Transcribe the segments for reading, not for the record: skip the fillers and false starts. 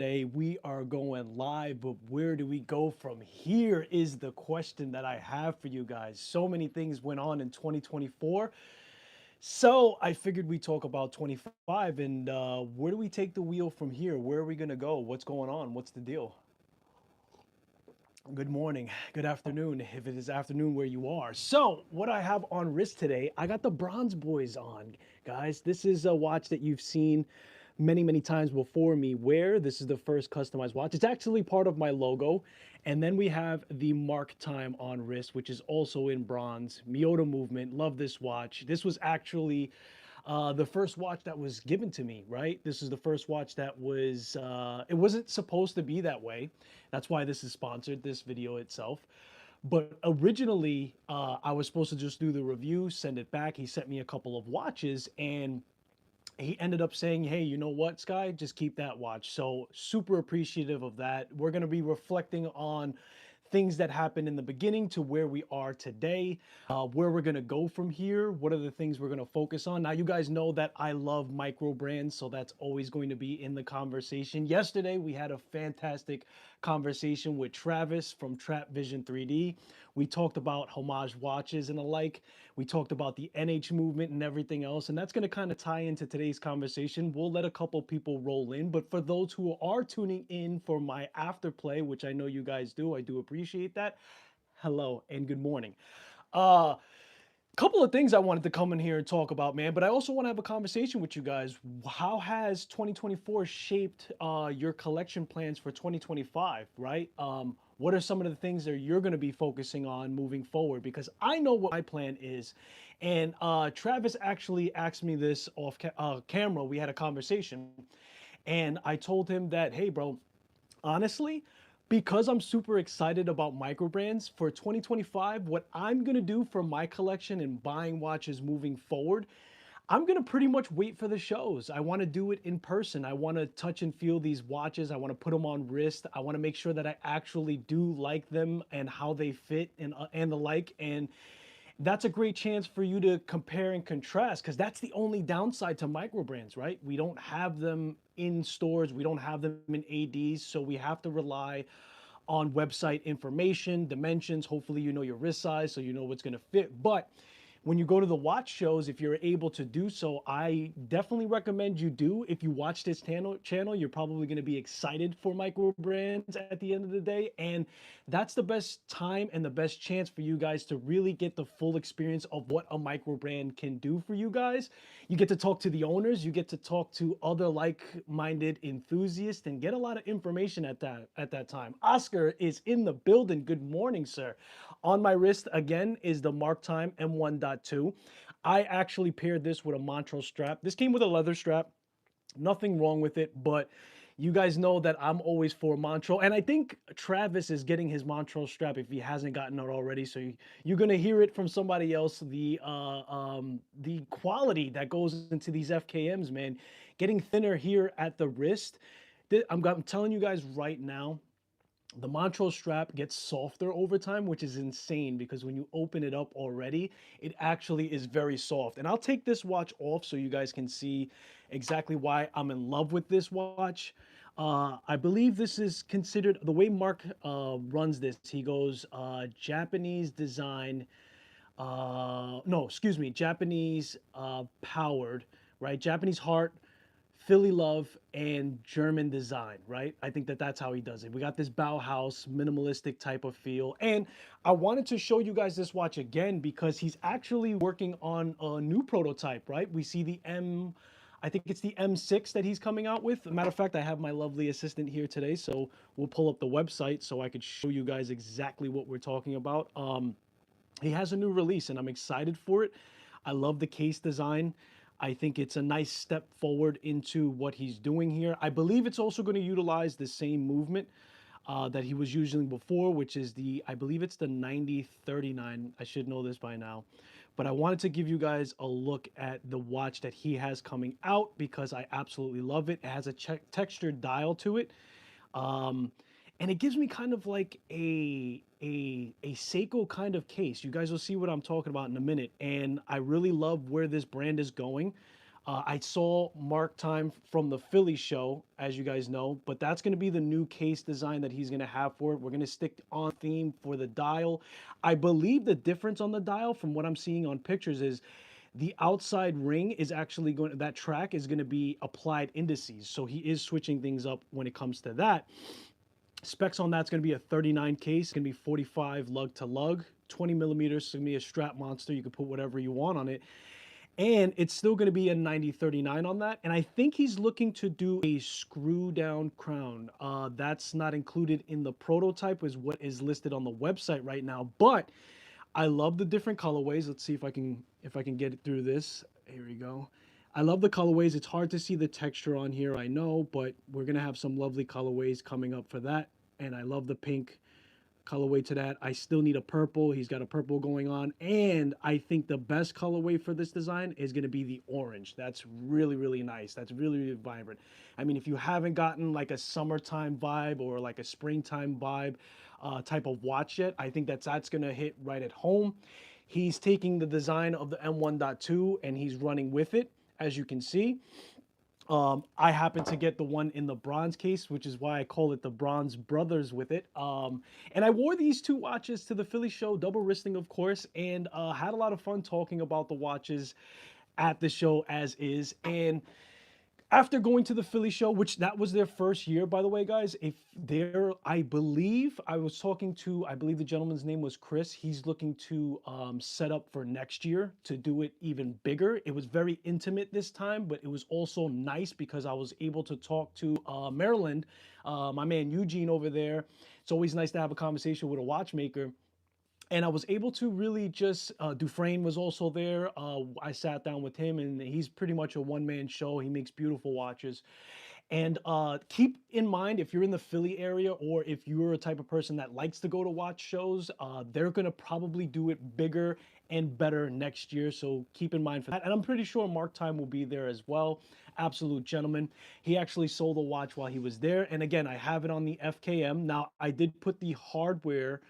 today. We are going live, but where do we go from here is the question that I have for you guys. So many things went on in 2024. So I figured we talk about 25 and where do we take the wheel from here? Where are we going to go? What's going on? What's the deal? Good morning, good afternoon, if it is afternoon where you are. So, what I have on wrist today, I got the Bronze Boys on, guys. This is a watch that you've seen many, many times before me wear. This is the first customized watch. It's actually part of my logo. And then we have the Mark Time on wrist, which is also in bronze. Miyota movement, love this watch. This was actually the first watch that was given to me, right? This is the first watch that was, it wasn't supposed to be that way. That's why this is sponsored, this video itself. But originally, I was supposed to just do the review, send it back. He sent me a couple of watches and he ended up saying, hey, you know what, Sky, just keep that watch. So super appreciative of that. We're going to be reflecting on things that happened in the beginning to where we are today, where we're going to go from here. What are the things we're going to focus on? Now, you guys know that I love micro brands, so that's always going to be in the conversation. Yesterday, we had a fantastic conversation with Travis from Trap Vision 3D. We talked about homage watches and the like. We talked about the NH movement and everything else, and that's going to kind of tie into today's conversation. We'll let a couple people roll in, but for those who are tuning in for my afterplay, which I know you guys do, I do appreciate that. Hello and good morning. Uh, Couple of things I wanted to come in here and talk about, man, but I also want to have a conversation with you guys. How has 2024 shaped your collection plans for 2025, right? What are some of the things that you're going to be focusing on moving forward? Because I know what my plan is. And Travis actually asked me this off camera. We had a conversation. And I told him that, hey, bro, honestly, because I'm super excited about microbrands for 2025, what I'm gonna do for my collection and buying watches moving forward, I'm gonna pretty much wait for the shows. I wanna do it in person. I wanna touch and feel these watches. I wanna put them on wrist. I wanna make sure that I actually do like them and how they fit and the like. And that's a great chance for you to compare and contrast because that's the only downside to micro brands, right? We don't have them in stores, we don't have them in ADs, so we have to rely on website information, dimensions. Hopefully, you know your wrist size so you know what's going to fit. But when you go to the watch shows, if you're able to do so, I definitely recommend you do. If you watch this channel, you're probably going to be excited for micro brands at the end of the day. And that's the best time and the best chance for you guys to really get the full experience of what a micro brand can do for you guys. You get to talk to the owners, you get to talk to other like-minded enthusiasts and get a lot of information at that time. Oscar is in the building. Good morning, sir. On my wrist again is the Mark Time M1.2. I actually paired this with a Montrose strap. This came with a leather strap. Nothing wrong with it, but you guys know that I'm always for Montrose, and I think Travis is getting his Montrose strap if he hasn't gotten it already. So you're gonna hear it from somebody else. The quality that goes into these FKMs, man, getting thinner here at the wrist. I'm telling you guys right now, the Montrose strap gets softer over time, which is insane because when you open it up already, it actually is very soft. And I'll take this watch off so you guys can see exactly why I'm in love with this watch. I believe this is considered the way Mark runs this. He goes Japanese design, no, excuse me, Japanese powered, right? Japanese heart, Philly love, and German design, right? I think that that's how he does it. We got this Bauhaus minimalistic type of feel. And I wanted to show you guys this watch again because he's actually working on a new prototype, right? We see I think it's the M6 that he's coming out with. Matter of fact, I have my lovely assistant here today, so we'll pull up the website so I could show you guys exactly what we're talking about. He has a new release and I'm excited for it. I love the case design. I think it's a nice step forward into what he's doing here. I believe it's also going to utilize the same movement that he was using before, which is I believe it's the 9039. I should know this by now. But I wanted to give you guys a look at the watch that he has coming out because I absolutely love it. It has a textured dial to it. Um, and it gives me kind of like a Seiko kind of case. You guys will see what I'm talking about in a minute. And I really love where this brand is going. I saw Mark Time from the Philly show, as you guys know, but that's going to be the new case design that he's going to have for it. We're going to stick on theme for the dial. I believe the difference on the dial from what I'm seeing on pictures is the outside ring is actually going, that track is going to be applied indices. So he is switching things up when it comes to that. Specs on that's going to be a 39 case. It's going to be 45 lug to lug, 20 millimeters. So it's going to be a strap monster. You can put whatever you want on it. And it's still going to be a 9039 on that. And I think he's looking to do a screw down crown. That's not included in the prototype, is what is listed on the website right now. But I love the different colorways. Let's see if I can get it through this. Here we go. I love the colorways. It's hard to see the texture on here, I know, but we're gonna have some lovely colorways coming up for that. And I love the pink colorway to that. I still need a purple. He's got a purple going on. And I think the best colorway for this design is going to be the orange. That's really, really nice. That's really, really vibrant. I mean, if you haven't gotten like a summertime vibe or like a springtime vibe type of watch yet, I think that's going to hit right at home. He's taking the design of the M1.2 and he's running with it, as you can see. I happen to get the one in the bronze case, which is why I call it the Bronze Brothers with it. And I wore these two watches to the Philly show, double wristing, of course, and had a lot of fun talking about the watches at the show as is. And after going to the Philly show, which that was their first year, by the way, guys, if they're, I believe, I was talking to, I believe the gentleman's name was Chris. He's looking to set up for next year to do it even bigger. It was very intimate this time, but it was also nice because I was able to talk to Maryland, my man Eugene over there. It's always nice to have a conversation with a watchmaker. And I was able to really just, Dufresne was also there. I sat down with him, and he's pretty much a one-man show. He makes beautiful watches. And keep in mind, if you're in the Philly area or if you're a type of person that likes to go to watch shows, they're going to probably do it bigger and better next year. So keep in mind for that. And I'm pretty sure Mark Time will be there as well. Absolute gentleman. He actually sold a watch while he was there. And again, I have it on the FKM. Now, I did put the hardware,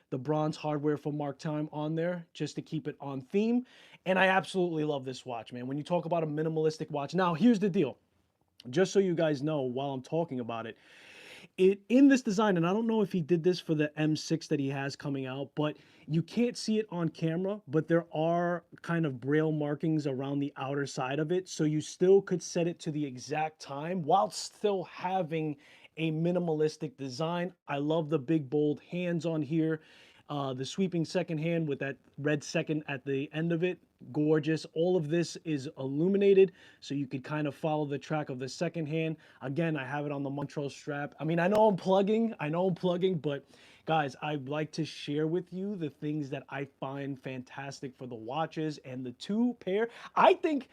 the bronze hardware for Mark Time on there just to keep it on theme. And I absolutely love this watch, man. When you talk about a minimalistic watch. Now, here's the deal. Just so you guys know while I'm talking about it, in this design, and I don't know if he did this for the M6 that he has coming out, but you can't see it on camera, but there are kind of braille markings around the outer side of it. So you still could set it to the exact time while still having a minimalistic design. I love the big bold hands on here. The sweeping second hand with that red second at the end of it, gorgeous. All of this is illuminated, so you could kind of follow the track of the second hand. Again, I have it on the Montrose strap. I mean, I know I'm plugging, but guys, I'd like to share with you the things that I find fantastic for the watches and the two pair. I think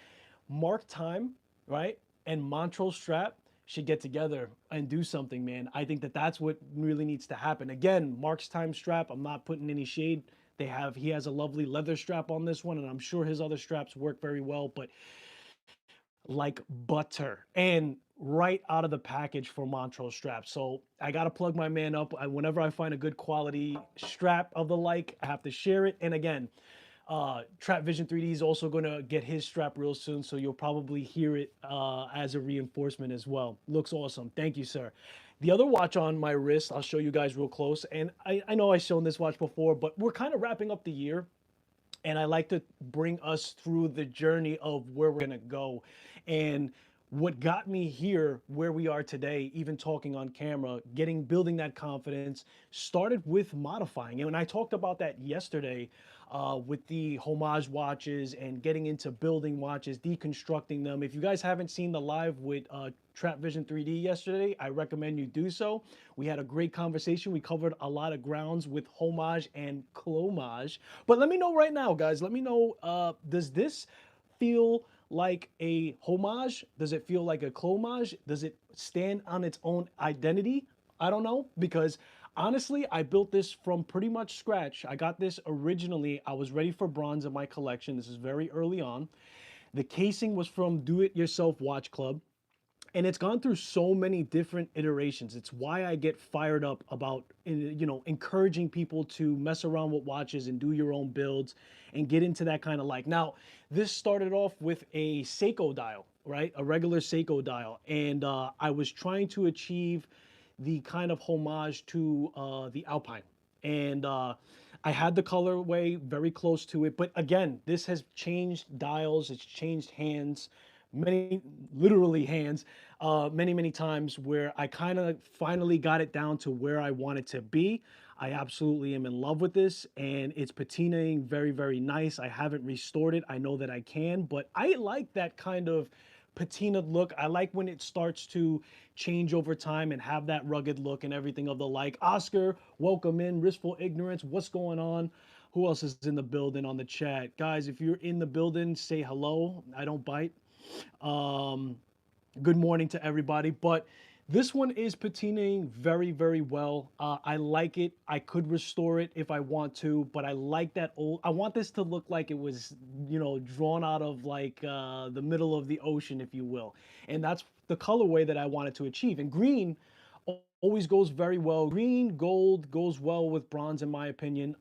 Mark Time, right, and Montrose strap should get together and do something, man. I think that's what really needs to happen. Again, Mark's Time strap, I'm not putting any shade. He has a lovely leather strap on this one, and I'm sure his other straps work very well, but like butter and right out of the package for Montrose straps. So I got to plug my man up. Whenever I find a good quality strap of the like, I have to share it. And again, Trap Vision 3D is also going to get his strap real soon, so you'll probably hear it as a reinforcement as well. Looks awesome. Thank you, sir. The other watch on my wrist, I'll show you guys real close. And I know I've shown this watch before, but we're kind of wrapping up the year. And I like to bring us through the journey of where we're going to go. And what got me here, where we are today, even talking on camera, building that confidence, started with modifying. And I talked about that yesterday with the homage watches and getting into building watches, deconstructing them. If you guys haven't seen the live with Trap Vision 3D yesterday, I recommend you do so. We had a great conversation. We covered a lot of grounds with homage and clomage. But let me know right now, guys. Let me know, does this feel like a homage? Does it feel like a clomage? Does it stand on its own identity? I don't know, because honestly, I built this from pretty much scratch. I got this originally. I was ready for bronze in my collection. This is very early on. The casing was from Do It Yourself Watch Club. and it's gone through so many different iterations. It's why I get fired up about encouraging people to mess around with watches and do your own builds and get into that kind of like. Now, this started off with a Seiko dial, right? A regular Seiko dial, and I was trying to achieve the kind of homage to the Alpine, and I had the colorway very close to it. But again, this has changed dials, it's changed hands, many, literally hands, many times, where I kind of finally got it down to where I want it to be. I absolutely am in love with this, and it's patinaing very nice. I haven't restored it. I know that I can, but I like that kind of patinaed look. I like when it starts to change over time and have that rugged look and everything of the like. Oscar, welcome in. Wristful Ignorance, what's going on? Who else is in the building on the chat? Guys, if you're in the building, say hello. I don't bite. Um, Good morning to everybody. But this one is patinaing very well. I like it. I could restore it if I want to, but I like that old. I want this to look like it was, drawn out of like the middle of the ocean, if you will. And that's the colorway that I wanted to achieve. And green always goes very well. Green, gold goes well with bronze, in my opinion.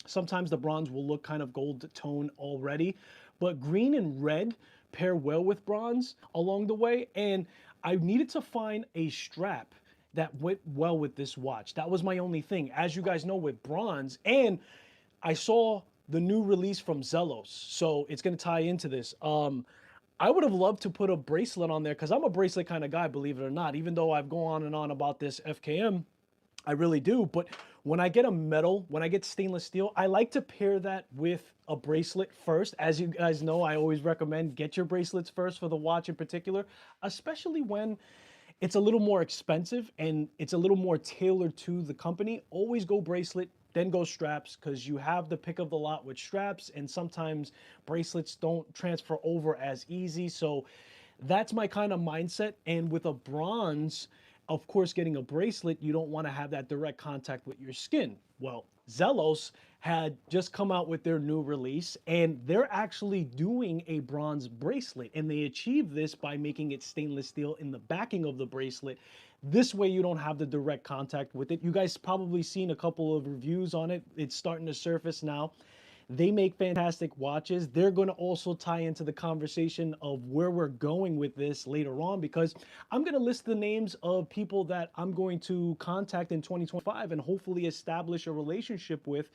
Sometimes the bronze will look kind of gold tone already, but green and red pair well with bronze along the way. And I needed to find a strap that went well with this watch. That was my only thing. As you guys know, with bronze, and I saw the new release from Zelos, so it's going to tie into this. I would have loved to put a bracelet on there because I'm a bracelet kind of guy, believe it or not. Even though I've gone on and on about this FKM, I really do. But when I get a metal, when I get stainless steel, I like to pair that with a bracelet first. As you guys know, I always recommend get your bracelets first for the watch in particular, especially when it's a little more expensive and it's a little more tailored to the company. Always go bracelet, then go straps, because you have the pick of the lot with straps, and sometimes bracelets don't transfer over as easy. So that's my kind of mindset. And with a bronze, of course, getting a bracelet, you don't want to have that direct contact with your skin. Well, Zelos had just come out with their new release, and they're actually doing a bronze bracelet, and they achieve this by making it stainless steel in the backing of the bracelet. This way you don't have the direct contact with it. You guys probably seen a couple of reviews on it. It's starting to surface now. They make fantastic watches. They're going to also tie into the conversation of where we're going with this later on, because I'm going to list the names of people that I'm going to contact in 2025 and hopefully establish a relationship with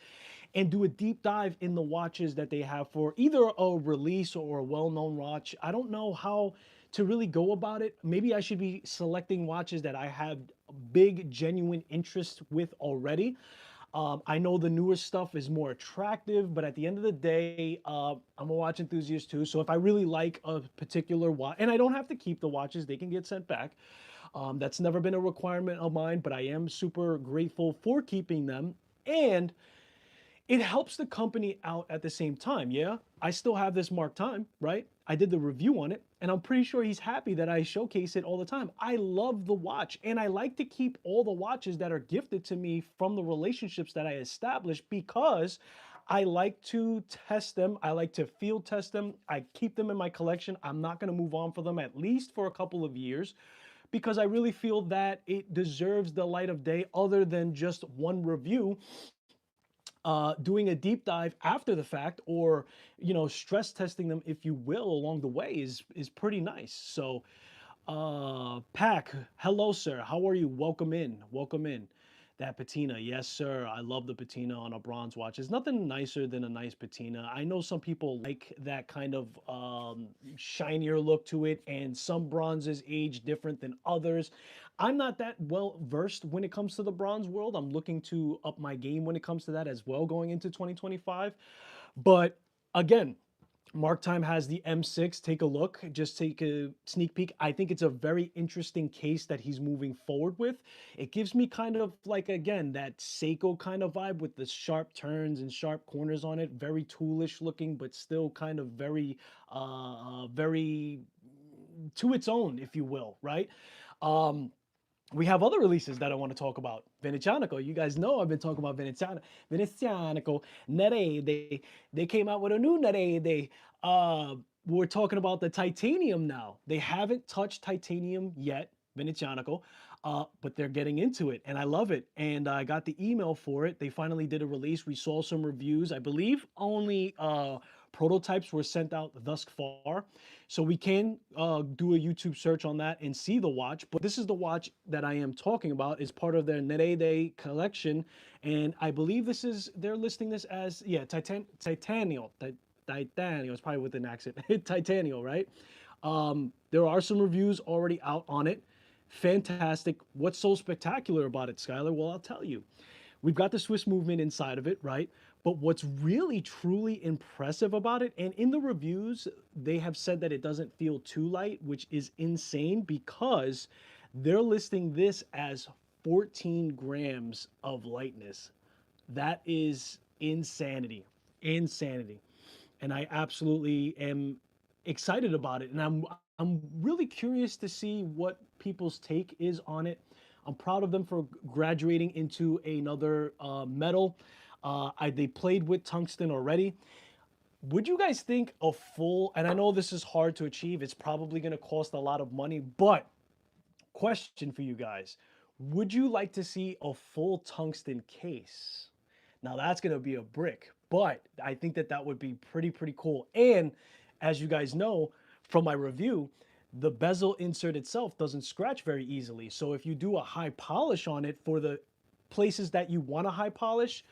and do a deep dive in the watches that they have for either a release or a well-known watch. I don't know how to really go about it. Maybe I should be selecting watches that I have big, genuine interest with already. I know the newer stuff is more attractive, but at the end of the day, I'm a watch enthusiast too. So if I really like a particular watch, and I don't have to keep the watches, they can get sent back. That's never been a requirement of mine, but I am super grateful for keeping them. And it helps the company out at the same time. Yeah, I still have this mark time, right? I did the review on it, and I'm pretty sure he's happy that I showcase it all the time. I love the watch, and I like to keep all the watches that are gifted to me from the relationships that I establish, because I like to test them. I like to field test them. I keep them in my collection. I'm not going to move on for them, at least for a couple of years, because I really feel that it deserves the light of day other than just one review. Doing a deep dive after the fact, or stress testing them, if you will, along the way is pretty nice. So Pack, hello sir, how are you? Welcome in, welcome in. That patina, yes sir, I love the patina on a bronze watch. There's nothing nicer than a nice patina. I know some people like that kind of shinier look to it, and some bronzes age different than others. I'm not that well versed when it comes to the bronze world. I'm looking to up my game when it comes to that as well going into 2025. But again, Mark Time has the M6. Take a look, just take a sneak peek. I think it's a very interesting case that he's moving forward with. It gives me kind of like, again, that Seiko kind of vibe with the sharp turns and sharp corners on it. Very toolish looking, but still kind of very to its own, if you will, right? Um, we have other releases that I want to talk about. Venezianico, you guys know I've been talking about Venezianico. Nerede, they came out with a new Nerede. we're talking about the titanium now. They haven't touched titanium yet, Venezianico, but they're getting into it, and I love it. And I got the email for it. They finally did a release. We saw some reviews. I believe only prototypes were sent out thus far, so we can do a YouTube search on that and see the watch. But this is the watch that I am talking about. Is part of their Nerede collection, and I believe this is they're listing this as yeah, titanium. Titanium. It's probably with an accent. Titanium, right? There are some reviews already out on it. Fantastic. What's so spectacular about it, Skylar? Well, I'll tell you. We've got the Swiss movement inside of it, right? But what's really truly impressive about it, and in the reviews, they have said that it doesn't feel too light, which is insane because they're listing this as 14 grams of lightness. That is insanity. Insanity. And I absolutely am excited about it. And I'm really curious to see what people's take is on it. I'm proud of them for graduating into another metal. They played with tungsten already. Would you guys think a full, and I know this is hard to achieve, it's probably going to cost a lot of money, but question for you guys. Would you like to see a full tungsten case? Now that's going to be a brick, but I think that that would be pretty cool. And as you guys know from my review, the bezel insert itself doesn't scratch very easily. So if you do a high polish on it for the places that you want a high polish,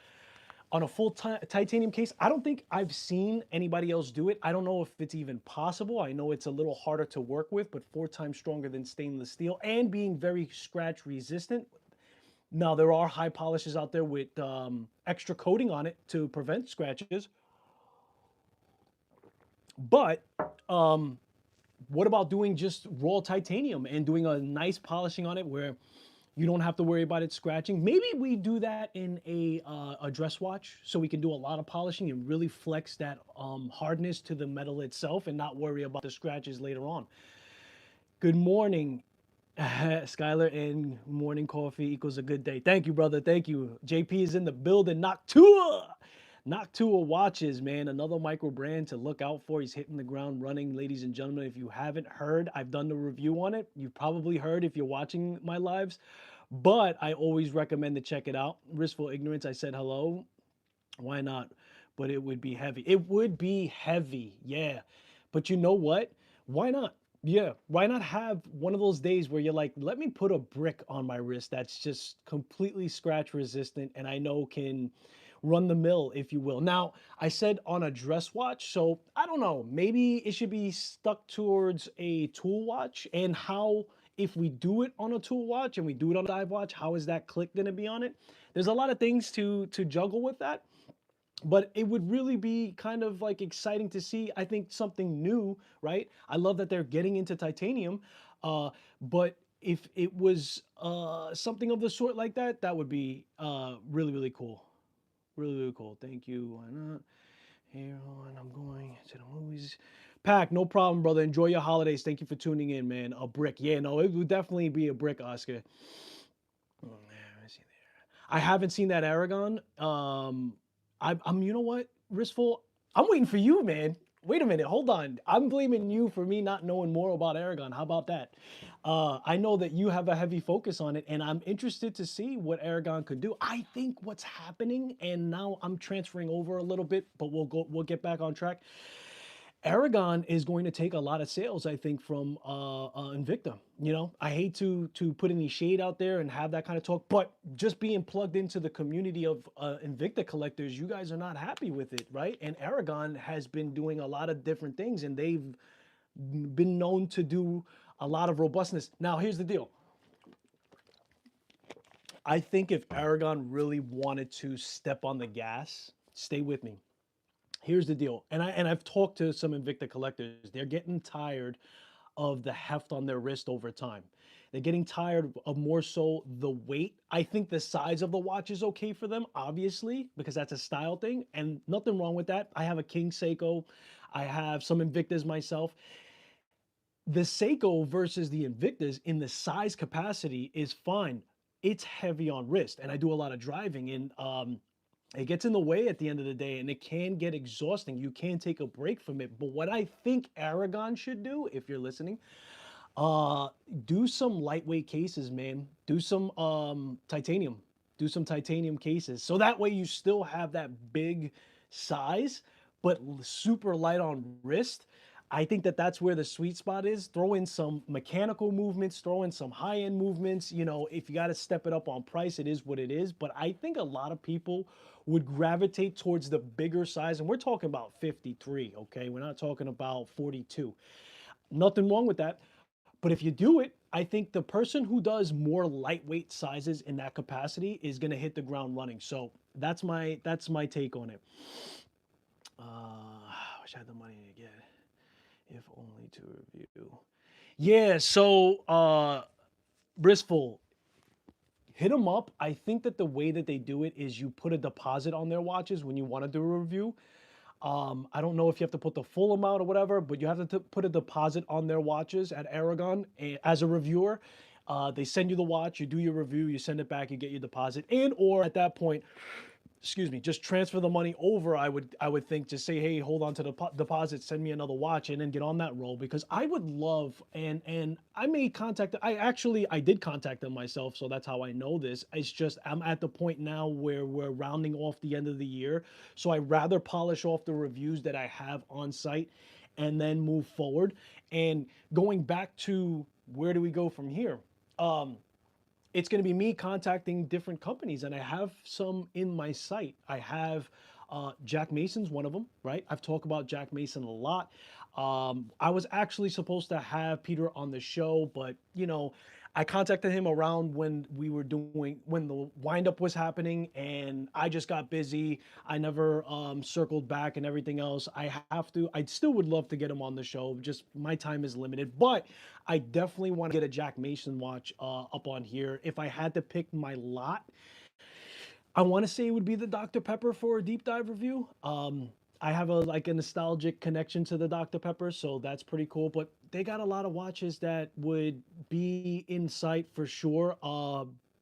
on a full titanium case, I don't think I've seen anybody else do it. I don't know if it's even possible. I know it's a little harder to work with, but 4 times stronger than stainless steel and being very scratch resistant. Now, there are high polishes out there with extra coating on it to prevent scratches. But what about doing just raw titanium and doing a nice polishing on it where you don't have to worry about it scratching? Maybe we do that in a dress watch so we can do a lot of polishing and really flex that hardness to the metal itself and not worry about the scratches later on. Good morning, Skylar, and morning coffee equals a good day. Thank you, brother. Thank you. JP is in the building. Noctua. Noctua watches, man. Another micro brand to look out for. He's hitting the ground running, ladies and gentlemen. If you haven't heard, I've done the review on it. You've probably heard if you're watching my lives, but I always recommend to check it out. Riskful Ignorance, I said hello. Why not? But it would be heavy. It would be heavy, yeah. But you know what? Why not? Yeah, why not have one of those days where you're like, let me put a brick on my wrist that's just completely scratch resistant and I know can run the mill, if you will. Now, I said on a dress watch, so I don't know, maybe it should be stuck towards a tool watch. And how, if we do it on a tool watch and we do it on a dive watch, how is that click going to be on it? There's a lot of things to juggle with that, but it would really be kind of like exciting to see. I think something new, right? I love that they're getting into titanium, but if it was something of the sort like that, that would be really cool. Really cool. Thank you. Why not? Here on, I'm going to the movies. Pack, no problem, brother. Enjoy your holidays. Thank you for tuning in, man. A brick. Yeah, no, it would definitely be a brick, Oscar. Oh, man, let me see there. I haven't seen that Aragon. I'm, you know what, Ristful? I'm waiting for you, man. Wait a minute, hold on. I'm blaming you for me not knowing more about Aragon. How about that? I know that you have a heavy focus on it, and I'm interested to see what Aragon could do. I think what's happening, and now I'm transferring over a little bit, but we'll get back on track. Aragon is going to take a lot of sales, I think, from Invicta. You know, I hate to put any shade out there and have that kind of talk, but just being plugged into the community of Invicta collectors, you guys are not happy with it, right? And Aragon has been doing a lot of different things, and they've been known to do a lot of robustness. Now, here's the deal. I think if Aragon really wanted to step on the gas, stay with me. Here's the deal, and I've talked to some Invicta collectors. They're getting tired of the heft on their wrist over time. They're getting tired of more so the weight. I think the size of the watch is okay for them, obviously, because that's a style thing, and nothing wrong with that. I have a King Seiko. I have some Invictas myself. The Seiko versus the Invictas in the size capacity is fine. It's heavy on wrist, and I do a lot of driving, and It gets in the way at the end of the day, and it can get exhausting. You can take a break from it. But what I think Aragon should do, if you're listening, uh, do some lightweight cases, man. Do some titanium. Do some titanium cases. So that way you still have that big size, but super light on wrist. I think that that's where the sweet spot is. Throw in some mechanical movements, throw in some high end movements. You know, if you got to step it up on price, it is what it is. But I think a lot of people would gravitate towards the bigger size. And we're talking about 53, okay? We're not talking about 42. Nothing wrong with that. But if you do it, I think the person who does more lightweight sizes in that capacity is going to hit the ground running. So that's my take on it. I wish I had the money to get if only to review. Yeah, so Bristol, hit them up. I think that the way that they do it is you put a deposit on their watches when you want to do a review. I don't know if you have to put the full amount or whatever, but you have to put a deposit on their watches at Aragon as a reviewer. They send you the watch, you do your review, you send it back, you get your deposit, and or at that point, excuse me, just transfer the money over. I would think, just say, hey, hold on to the deposit, send me another watch, and then get on that roll, because I would love, and I may contact, I did contact them myself, so that's how I know this. It's just I'm at the point now where we're rounding off the end of the year, so I rather polish off the reviews that I have on site and then move forward. And going back to where do we go from here? Um, it's going to be me contacting different companies, and I have some in my site. I have Jack Mason's one of them, right? I've talked about Jack Mason a lot. I was actually supposed to have Peter on the show, but I contacted him around when we were doing when the windup was happening, and I just got busy. I never circled back and everything else. I still would love to get him on the show. Just my time is limited, but I definitely want to get a Jack Mason watch up on here. If I had to pick my lot, I want to say it would be the Dr. Pepper for a deep dive review. I have a nostalgic connection to the Dr. Pepper, so that's pretty cool. But they got a lot of watches that would be in sight for sure.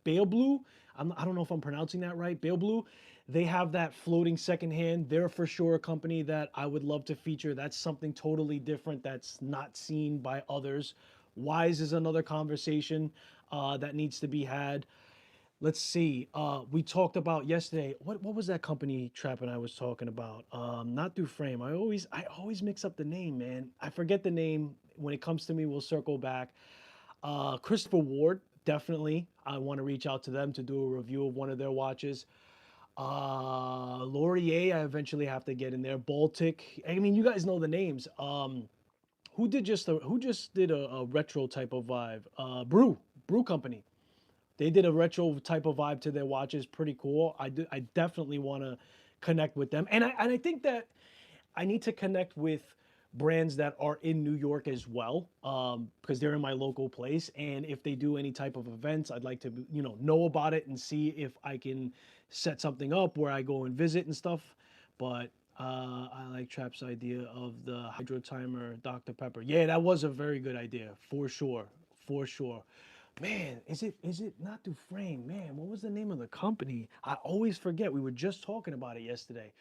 Bale Blue, I don't know if I'm pronouncing that right. Bale Blue, they have that floating second hand. They're for sure a company that I would love to feature. That's something totally different that's not seen by others. Wise is another conversation that needs to be had. Let's see. We talked about yesterday. What was that company, Trap, and I was talking about? Not through frame. I always mix up the name, man. I forget the name. When it comes to me, we'll circle back. Christopher Ward, definitely. I want to reach out to them to do a review of one of their watches. Laurier, I eventually have to get in there. Baltic. I mean, you guys know the names. Who just did a retro type of vibe? Brew Company. They did a retro type of vibe to their watches, pretty cool. I definitely want to connect with them, and I think that I need to connect with brands that are in New York as well, because they're in my local place. And if they do any type of events, I'd like to know about it and see if I can set something up where I go and visit and stuff. But I like Trap's idea of the Hydro Timer Dr. Pepper. Yeah, that was a very good idea, for sure, for sure. Man, is it not through frame? Man, what was the name of the company? I always forget. We were just talking about it yesterday.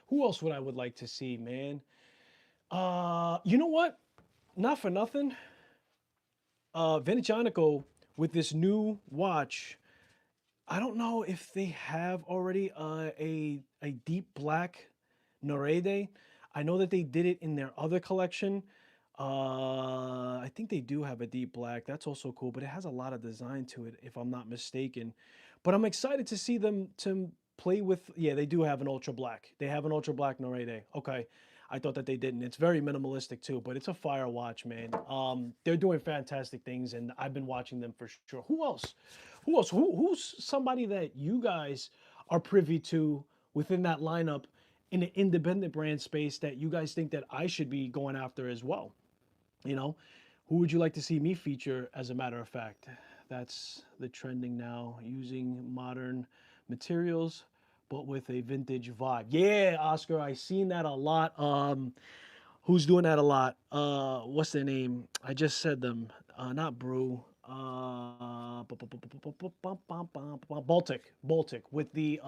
Who else would like to see, man? You know what? Not for nothing. Venetianico with this new watch. I don't know if they have already a deep black Norede. I know that they did it in their other collection. I think they do have a deep black. That's also cool, but it has a lot of design to it, if I'm not mistaken. But I'm excited to see them to play with. Yeah, they do have an ultra black. They have an ultra black Norede. Okay, I thought that they didn't. It's very minimalistic too, but it's a fire watch, man. They're doing fantastic things, and I've been watching them for sure. Who else? Who else? Who's somebody that you guys are privy to within that lineup in the independent brand space that you guys think that I should be going after as well? You know, who would you like to see me feature, as a matter of fact? That's the trending now, using modern materials but with a vintage vibe. Yeah, Oscar, I seen that a lot. Who's doing that a lot? What's their name? I just said them. Not Brew. Baltic with the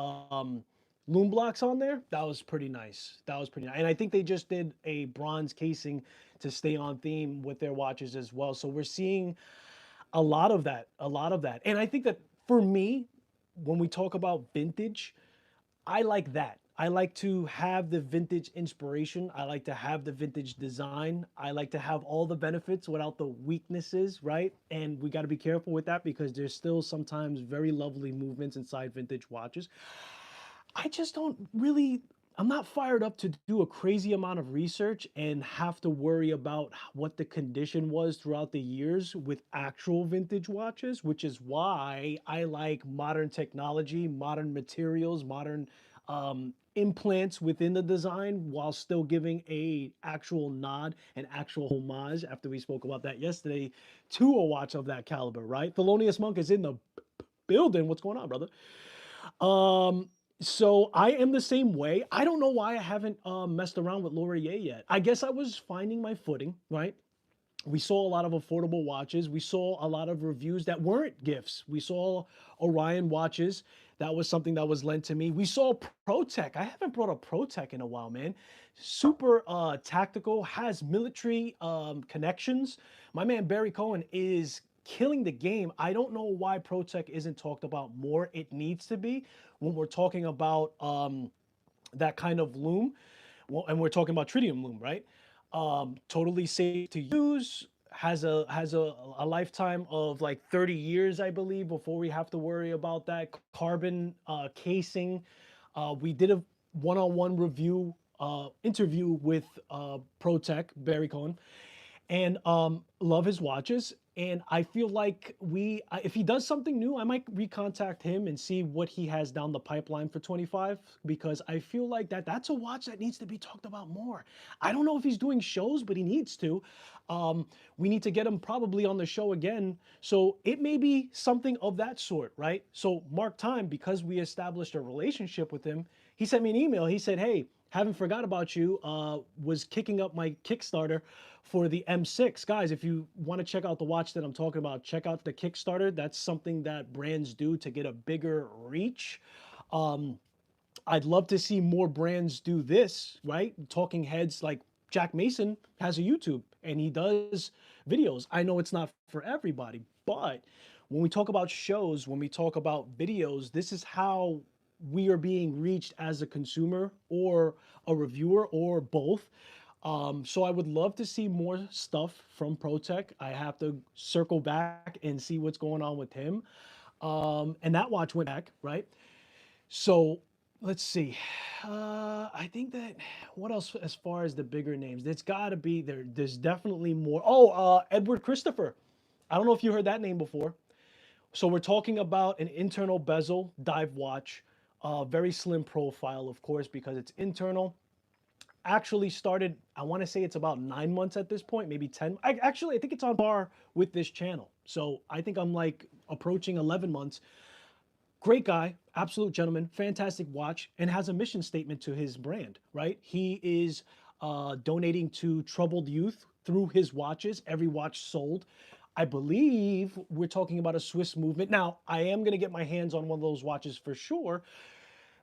loom blocks on there. That was pretty nice. That was pretty nice. And I think they just did a bronze casing to stay on theme with their watches as well. So we're seeing a lot of that, a lot of that. And I think that for me, when we talk about vintage, I like that. I like to have the vintage inspiration. I like to have the vintage design. I like to have all the benefits without the weaknesses, right? And we got to be careful with that because there's still sometimes very lovely movements inside vintage watches. I just don't really, I'm not fired up to do a crazy amount of research and have to worry about what the condition was throughout the years with actual vintage watches, which is why I like modern technology, modern materials, modern implants within the design while still giving a actual nod and actual homage after we spoke about that yesterday to a watch of that caliber, right? Thelonious Monk is in the building. What's going on, brother? Um, so I am the same way. I don't know why I haven't messed around with Laurier yet. I guess I was finding my footing, right? We saw a lot of affordable watches. We saw a lot of reviews that weren't gifts. We saw Orion watches. That was something that was lent to me. We saw ProTech. I haven't brought a ProTech in a while, man. Super tactical, has military connections. My man Barry Cohen is killing the game. I don't know why ProTech isn't talked about more. It needs to be when we're talking about that kind of loom. Well, and we're talking about tritium loom, right? Totally safe to use. Has a lifetime of like 30 years, I believe, before we have to worry about that carbon casing. We did a one-on-one review interview with ProTech Barry Cohen, and love his watches. And I feel like if he does something new, I might recontact him and see what he has down the pipeline for 25 because I feel like that's a watch that needs to be talked about more. I don't know if he's doing shows, but he needs to. We need to get him probably on the show again. So it may be something of that sort, right? So Mark Time, because we established a relationship with him, he sent me an email. He said, "Hey, haven't forgot about you. Was kicking up my Kickstarter for the M6. Guys, if you want to check out the watch that I'm talking about, check out the Kickstarter. That's something that brands do to get a bigger reach. Um, I'd love to see more brands do this, right? Talking heads like Jack Mason has a YouTube and he does videos. I know it's not for everybody, but when we talk about shows, when we talk about videos, this is how we are being reached as a consumer or a reviewer or both. So I would love to see more stuff from ProTech. I have to circle back and see what's going on with him. And that watch went back, right? So let's see. I think that what else as far as the bigger names? There's got to be there. There's definitely more. Oh, Edward Christopher. I don't know if you heard that name before. So we're talking about an internal bezel dive watch, very slim profile, of course, because it's internal. Actually started, I want to say it's about 9 months at this point, maybe 10. I think it's on par with this channel. So I think I'm like approaching 11 months. Great guy, absolute gentleman, fantastic watch, and has a mission statement to his brand, right? He is donating to troubled youth through his watches, every watch sold. I believe we're talking about a Swiss movement. Now, I am going to get my hands on one of those watches for sure,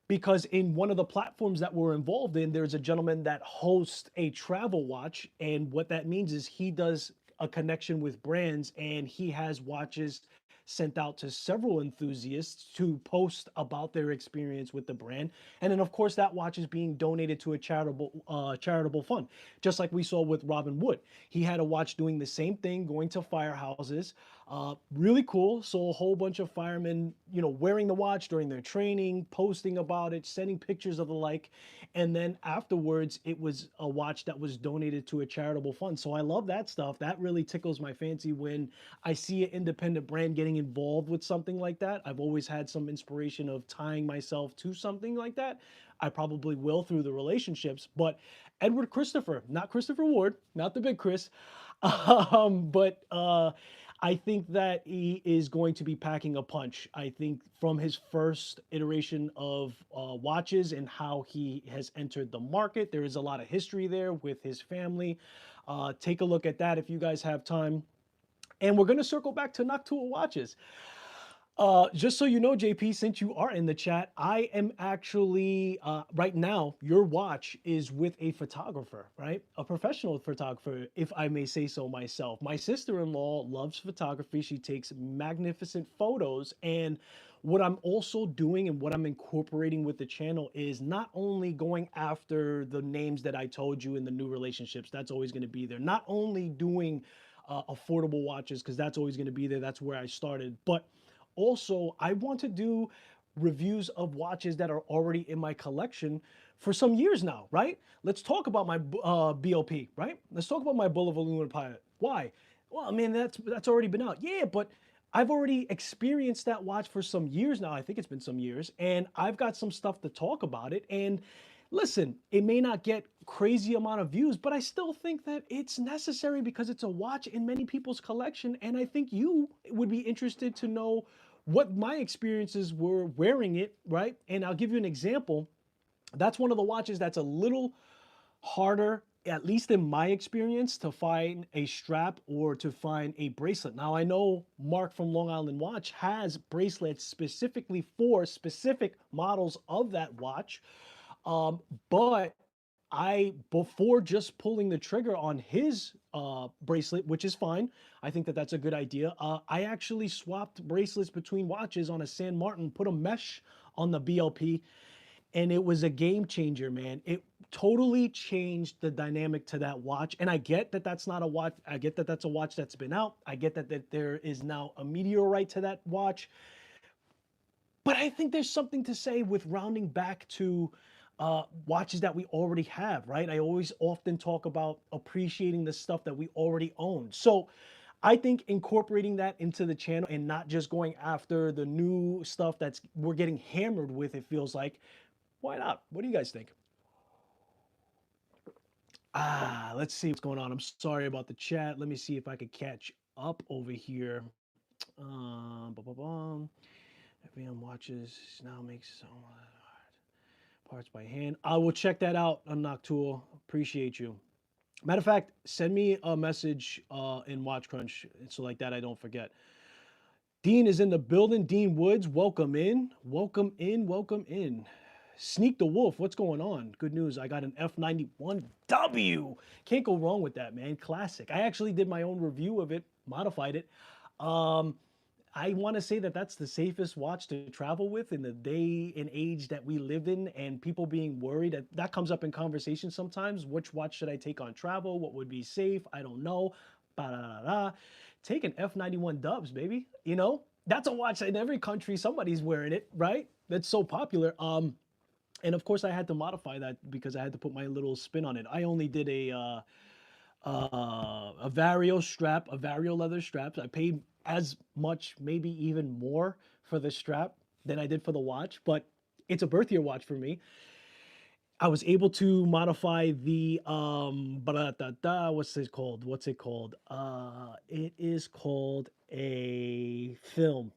because in one of the platforms that we're involved in, there's a gentleman that hosts a travel watch. And what that means is he does a connection with brands and he has watches sent out to several enthusiasts to post about their experience with the brand. And then of course that watch is being donated to a charitable fund, just like we saw with Robin Wood. He had a watch doing the same thing, going to firehouses. Really cool. So a whole bunch of firemen, wearing the watch during their training, posting about it, sending pictures of the like. And then afterwards, it was a watch that was donated to a charitable fund. So I love that stuff. That really tickles my fancy when I see an independent brand getting involved with something like that. I've always had some inspiration of tying myself to something like that. I probably will through the relationships, but Edward Christopher, not Christopher Ward, not the big Chris, but I think that he is going to be packing a punch. I think from his first iteration of watches and how he has entered the market, there is a lot of history there with his family. Take a look at that if you guys have time. And we're going to circle back to Noctua watches. Just so you know, JP, since you are in the chat, I am actually right now. Your watch is with a photographer, right? A professional photographer, if I may say so myself. My sister-in-law loves photography. She takes magnificent photos, and what I'm also doing and what I'm incorporating with the channel is not only going after the names that I told you in the new relationships. That's always going to be there. Not only doing affordable watches because that's always going to be there. That's where I started, but also, I want to do reviews of watches that are already in my collection for some years now, right? Let's talk about my BLP, right? Let's talk about my Bull of Aluminum Pilot. Why? Well, I mean, that's already been out. Yeah, but I've already experienced that watch for some years now. I think it's been some years, and I've got some stuff to talk about it. And listen, it may not get crazy amount of views, but I still think that it's necessary because it's a watch in many people's collection, and I think you would be interested to know what my experiences were wearing it, right? And I'll give you an example. That's one of the watches that's a little harder, at least in my experience, to find a strap or to find a bracelet. Now, I know Mark from Long Island Watch has bracelets specifically for specific models of that watch. But I, before just pulling the trigger on his bracelet, which is fine, I think that that's a good idea. I actually swapped bracelets between watches on a San Martin, put a mesh on the BLP, and it was a game changer, man. It totally changed the dynamic to that watch. And I get that that's not a watch. I get that that's a watch that's been out. I get that there is now a meteorite to that watch. But I think there's something to say with rounding back to watches that we already have, right? I always often talk about appreciating the stuff that we already own. So I think incorporating that into the channel and not just going after the new stuff that's we're getting hammered with, it feels like, why not? What do you guys think? Let's see what's going on. I'm sorry about the chat. Let me see if I could catch up over here. Ba-ba-bum. Everyone watches now makes so much parts by hand. I will check that out on Noctool. Appreciate you. Matter of fact, send me a message in Watch Crunch so like that I don't forget. Dean is in the building. Dean Woods, welcome in. Welcome in. Welcome in. Sneak the Wolf, what's going on? Good news, I got an F91W. Can't go wrong with that, man. Classic. I actually did my own review of it, modified it. Um, I want to say that that's the safest watch to travel with in the day and age that we live in, and people being worried that comes up in conversation sometimes. Which watch should I take on travel? What would be safe? I don't know. Ba-da-da-da. Take an F91 Dubs, baby. You know, that's a watch in every country. Somebody's wearing it, right? That's so popular. And of course, I had to modify that because I had to put my little spin on it. I only did a Vario strap, a Vario leather strap. I paid as much, maybe even more for the strap than I did for the watch, but it's a birth year watch for me. I was able to modify the what's it called? What's it called? It is called a film.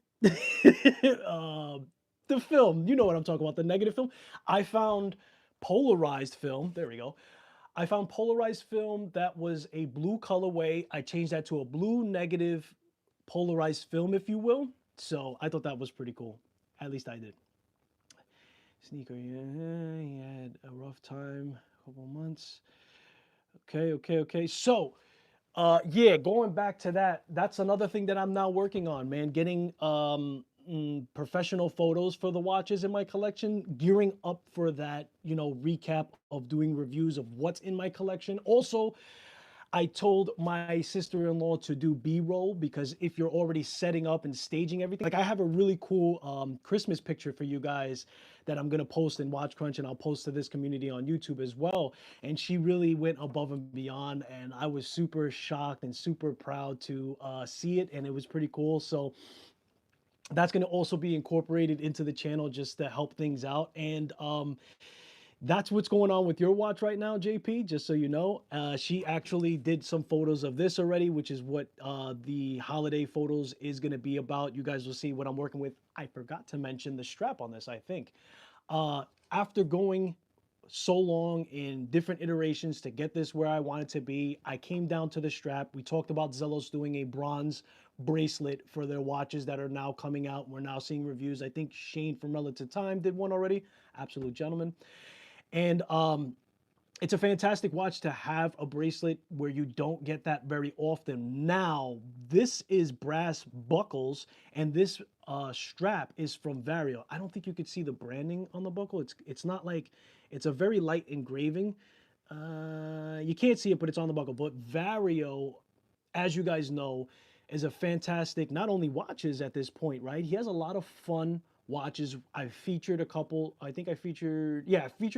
The film, you know what I'm talking about, the negative film. I found polarized film. There we go. I found polarized film that was a blue colorway. I changed that to a blue negative polarized film, if you will. So I thought that was pretty cool. At least I did. Sneaker, yeah, he had a rough time, a couple months. Okay, okay, okay. So, yeah, going back to that, that's another thing that I'm now working on, man. Getting professional photos for the watches in my collection, gearing up for that, you know, recap of doing reviews of what's in my collection. Also, I told my sister-in-law to do B-roll because if you're already setting up and staging everything, like I have a really cool Christmas picture for you guys that I'm gonna post in Watch Crunch and I'll post to this community on YouTube as well. And she really went above and beyond, and I was super shocked and super proud to see it, and it was pretty cool. So that's going to also be incorporated into the channel just to help things out. And that's what's going on with your watch right now, JP, just so you know. She actually did some photos of this already, which is what the holiday photos is going to be about. You guys will see what I'm working with. I forgot to mention the strap on this, I think. After going so long in different iterations to get this where I wanted to be, I came down to the strap. We talked about Zelos doing a bronze bracelet for their watches that are now coming out. We're now seeing reviews. I think Shane from Relative Time did one already. Absolute gentleman. And it's a fantastic watch to have a bracelet where you don't get that very often. Now, this is brass buckles, and this strap is from Vario. I don't think you could see the branding on the buckle. It's not like it's a very light engraving. You can't see it, but it's on the buckle. But Vario, as you guys know, is a fantastic, not only watches at this point, right? He has a lot of fun watches. I've featured a couple. I think I featured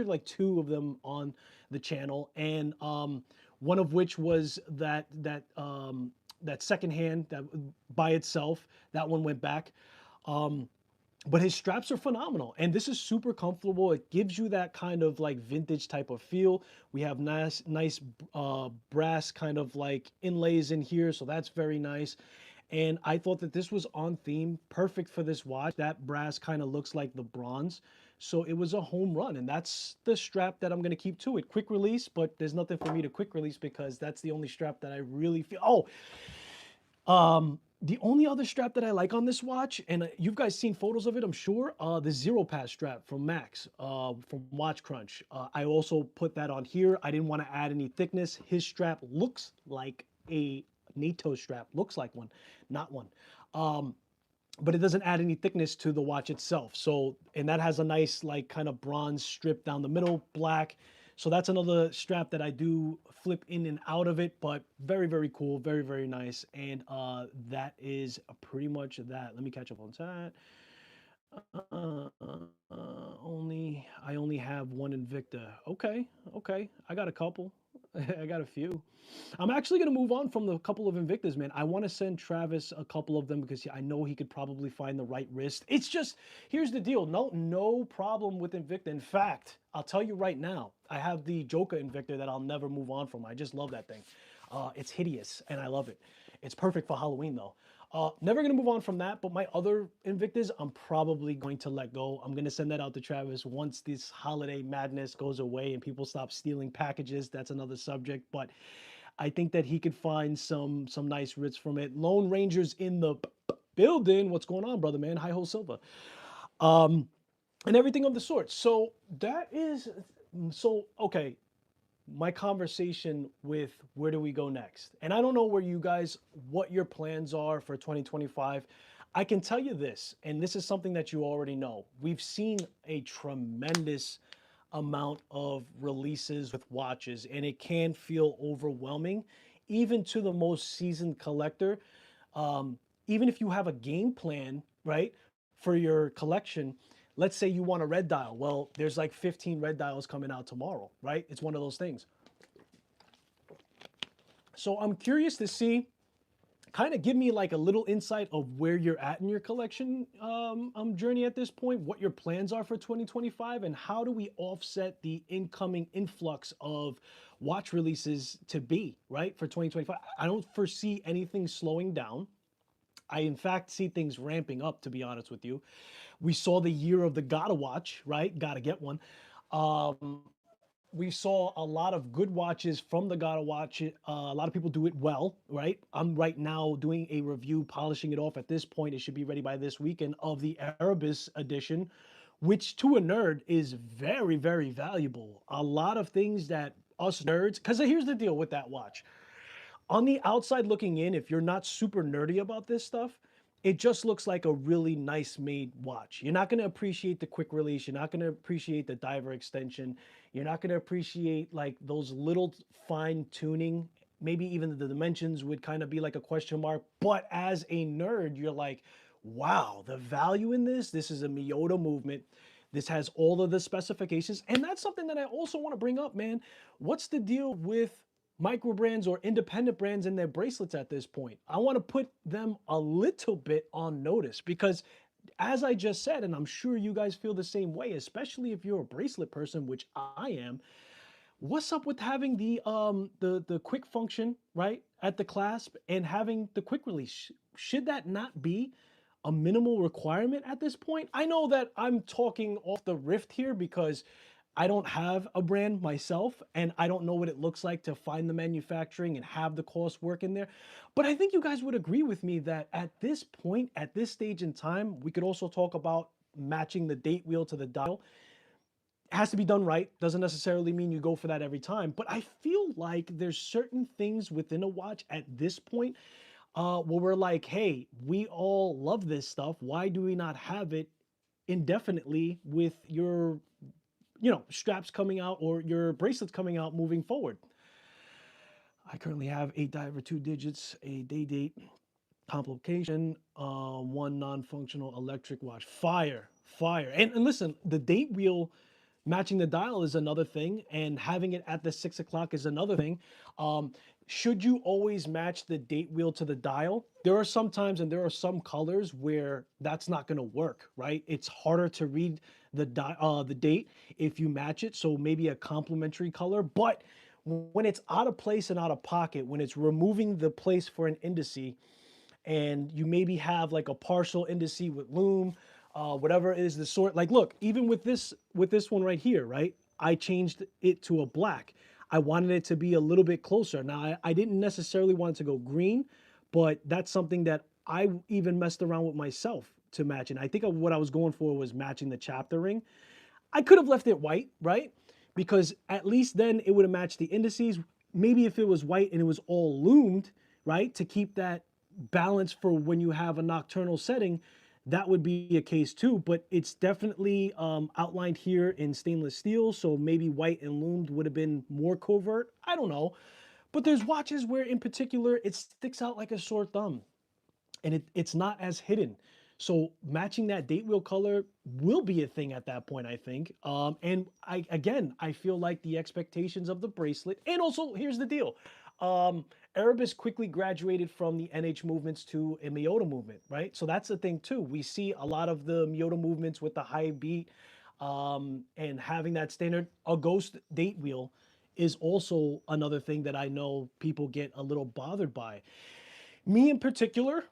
like two of them on the channel, and one of which was that second hand that by itself. That one went back. But his straps are phenomenal, and this is super comfortable. It gives you that kind of like vintage type of feel. We have nice brass kind of like inlays in here, so that's very nice. And I thought that this was on theme, perfect for this watch. That brass kind of looks like the bronze, so it was a home run. And that's the strap that I'm going to keep to it. Quick release, but there's nothing for me to quick release because that's the only strap that I really feel. The only other strap that I like on this watch, and you guys seen photos of it, I'm sure, the Zero Pass strap from Max, from Watch Crunch. I also put that on here. I didn't want to add any thickness. His strap looks like a NATO strap, looks like one, not one. But it doesn't add any thickness to the watch itself. So, and that has a nice like kind of bronze strip down the middle, black. So that's another strap that I do flip in and out of it, but very, very cool, very, very nice. And that is pretty much that. Let me catch up on that. I only have one Invicta. Okay, okay. I got a couple. I got a few. I'm actually gonna move on from the couple of Invictas, man. I want to send Travis a couple of them because I know he could probably find the right wrist. It's just here's the deal. No problem with Invicta. In fact, I'll tell you right now, I have the Joker Invicta that I'll never move on from. I just love that thing. It's hideous and I love it. It's perfect for Halloween though. Never gonna move on from that, but my other Invictus, I'm probably going to let go. I'm gonna send that out to Travis once this holiday madness goes away and people stop stealing packages. That's another subject, but I think that he could find some nice writs from it. Lone Rangers in the building. What's going on, brother man? Hi ho Silva. And everything of the sort. So that is okay, my conversation with where do we go next. And I don't know where you guys, what your plans are for 2025. I can tell you this, and this is something that you already know. We've seen a tremendous amount of releases with watches, and it can feel overwhelming, even to the most seasoned collector. Even if you have a game plan, right, for your collection, let's say you want a red dial. Well, there's like 15 red dials coming out tomorrow, right? It's one of those things. So I'm curious to see, kind of give me like a little insight of where you're at in your collection journey at this point, what your plans are for 2025, and how do we offset the incoming influx of watch releases to be, right, for 2025. I don't foresee anything slowing down. I, in fact, see things ramping up, to be honest with you. We saw the year of the Gotta Watch, right? Gotta get one. Um, we saw a lot of good watches from the Gotta Watch. A lot of people do it well, right? I'm right now doing a review, polishing it off at this point. It should be ready by this weekend of the Erebus edition, which to a nerd is very, very valuable. A lot of things that us nerds, because here's the deal with that watch. On the outside looking in, if you're not super nerdy about this stuff, it just looks like a really nice made watch. You're not going to appreciate the quick release. You're not going to appreciate the diver extension. You're not going to appreciate like those little fine tuning. Maybe even the dimensions would kind of be like a question mark. But as a nerd, you're like, wow, the value in this. This is a Miyota movement. This has all of the specifications. And that's something that I also want to bring up, man. What's the deal with microbrands or independent brands in their bracelets at this point? I want to put them a little bit on notice because, as I just said, and I'm sure you guys feel the same way, especially if you're a bracelet person, which I am. What's up with having the quick function right at the clasp and having the quick release? Should that not be a minimal requirement at this point? I know that I'm talking off the rift here because I don't have a brand myself, and I don't know what it looks like to find the manufacturing and have the cost work in there. But I think you guys would agree with me that at this point, at this stage in time, we could also talk about matching the date wheel to the dial. It has to be done right. Doesn't necessarily mean you go for that every time. But I feel like there's certain things within a watch at this point where we're like, hey, we all love this stuff. Why do we not have it indefinitely with your straps coming out or your bracelets coming out moving forward? I currently have 8 diver 2 digits, a day date, complication, one non-functional electric watch. Fire, fire. And listen, the date wheel matching the dial is another thing, and having it at the 6 o'clock is another thing. Um, should you always match the date wheel to the dial? There are some times and there are some colors where that's not going to work, right? It's harder to read the date if you match it. So maybe a complementary color, but when it's out of place and out of pocket, when it's removing the place for an indice, and you maybe have like a partial indice with loom, whatever is the sort. Like, look, even with this one right here, right? I changed it to a black. I wanted it to be a little bit closer. Now, I didn't necessarily want it to go green, but that's something that I even messed around with myself to match. And I think what I was going for was matching the chapter ring. I could have left it white, right? Because at least then it would have matched the indices. Maybe if it was white and it was all loomed, right, to keep that balance for when you have a nocturnal setting, that would be a case too. But it's definitely outlined here in stainless steel, so maybe white and loomed would have been more covert. I don't know. But there's watches where, in particular, it sticks out like a sore thumb and it's not as hidden. So matching that date wheel color will be a thing at that point, I think. And I feel like the expectations of the bracelet, and also here's the deal. Erebus quickly graduated from the NH movements to a Miyota movement, right? So that's the thing too. We see a lot of the Miyota movements with the high beat, and having that standard. A ghost date wheel is also another thing that I know people get a little bothered by. Me in particular,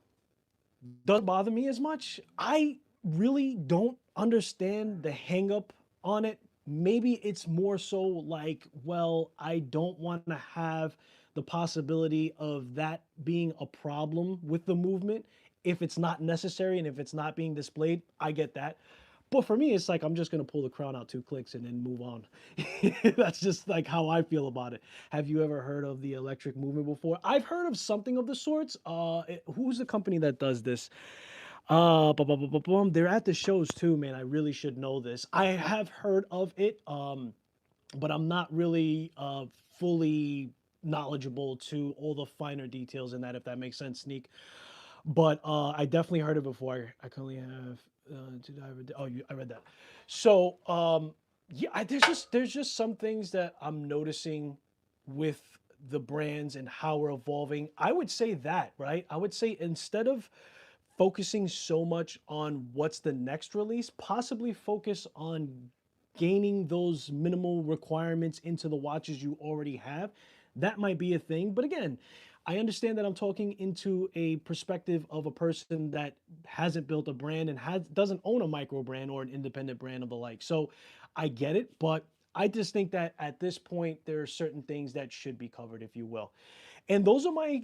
doesn't bother me as much. I really don't understand the hang up on it. Maybe it's more so like, well, I don't want to have the possibility of that being a problem with the movement if it's not necessary and if it's not being displayed. I get that. But for me, it's like I'm just gonna pull the crown out 2 clicks and then move on. That's just like how I feel about it. Have you ever heard of the electric movement before? I've heard of something of the sorts. Who's the company that does this? They're at the shows too, man. I really should know this. I have heard of it, but I'm not really fully knowledgeable to all the finer details in that, if that makes sense, Sneak. But I definitely heard it before. I currently have I read that. So yeah, there's just some things that I'm noticing with the brands and how we're evolving. I would say that, right? I would say instead of focusing so much on what's the next release, possibly focus on gaining those minimal requirements into the watches you already have. That might be a thing. But again, I understand that I'm talking into a perspective of a person that hasn't built a brand and doesn't own a micro brand or an independent brand of the like. So I get it, but I just think that at this point there are certain things that should be covered, if you will. And those are my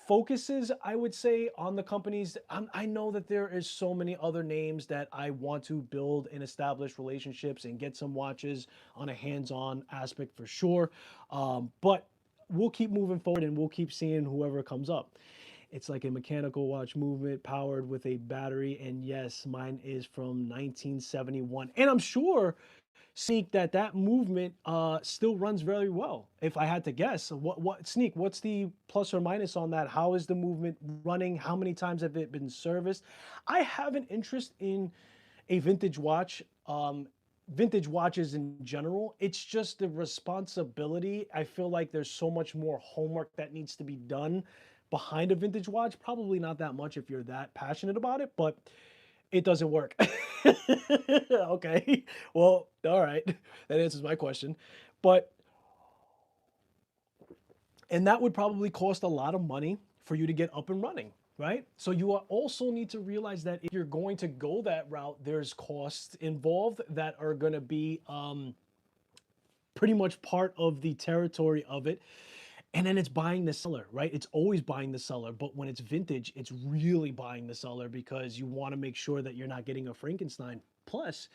focuses, I would say, on the companies. I know that there is so many other names that I want to build and establish relationships and get some watches on a hands-on aspect for sure. But we'll keep moving forward and we'll keep seeing whoever comes up. It's like a mechanical watch movement powered with a battery. And yes, mine is from 1971. And I'm sure, Sneak, that movement still runs very well. If I had to guess, what Sneak, what's the plus or minus on that? How is the movement running? How many times have it been serviced? I have an interest in a vintage watch. Vintage watches in general. It's just the responsibility. I feel like there's so much more homework that needs to be done behind a vintage watch. Probably not that much if you're that passionate about it, but it doesn't work. Okay. Well, all right. That answers my question. But, and that would probably cost a lot of money for you to get up and running. right? So you also need to realize that if you're going to go that route, there's costs involved that are going to be pretty much part of the territory of it. And then it's buying the seller, right? It's always buying the seller. But when it's vintage, it's really buying the seller because you want to make sure that you're not getting a Frankenstein. Plus,